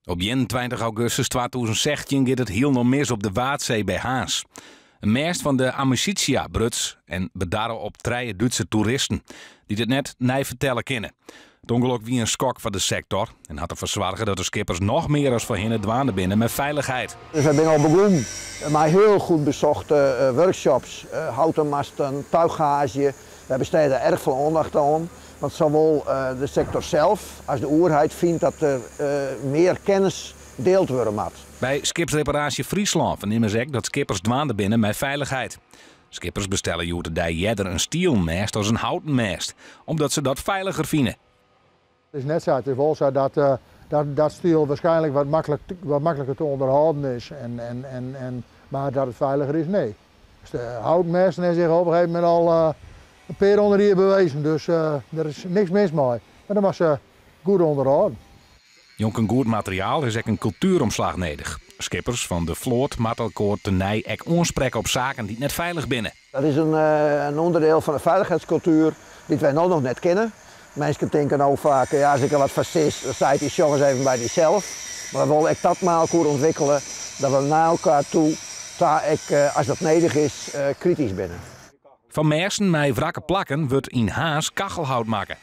Op 21 augustus 2016 gaat het heel nog mis op de Waadzee bij Haas. Een mest van de Amicitia bruts en bedarren op 3 Duitse toeristen die het net nij vertellen kennen. Het ongeluk wie een skok van de sector en had ervoor zorgen dat de skippers nog meer als voorheen het dwaande binnen met veiligheid. Dus we zijn al begonnen met heel goed bezochte workshops, houten masten, tuiggage. We besteden erg veel aandacht aan. Want zowel de sector zelf als de overheid vindt dat er meer kennis deeld worden moet. Bij Skipsreparatie Friesland vernemen ze dat skippers dwaande binnen met veiligheid. Skippers bestellen jote die jeder een stielmast als een houten mast, omdat ze dat veiliger vinden. Het is net zo, het is wel zo dat stiel waarschijnlijk wat makkelijker te onderhouden is, maar dat het veiliger is, nee. Dus de houten masten hebben zich op een gegeven moment al een paar onder hier bewezen, dus er is niks mis mee. Maar dan was ze goed onderhouden. Jonk een goed materiaal is ook een cultuuromslag nodig. Skippers van de vloot moeten elkaar tenij ook aanspreken op zaken die net veilig binnen. Dat is een onderdeel van de veiligheidscultuur die wij nog net kennen. Mensen denken nou vaak, ja, als ik er wat van sis, dan zei die jongens even bij zichzelf. Maar we willen dat maar goed ontwikkelen, dat we naar elkaar toe, als dat nodig is, kritisch binnen. Van mersen met wrakke plakken wordt in Haas kachelhout maken.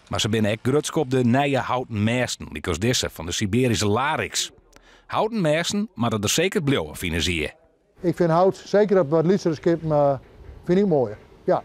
Maar ze binnen ook grutsk op de nieuwe houten mersen, als deze van de Siberische Larix. Houten mersen, maar dat er zeker blauwe vinden zie je. Ik vind hout, zeker op wat lietsere skip, vind ik mooi. Ja.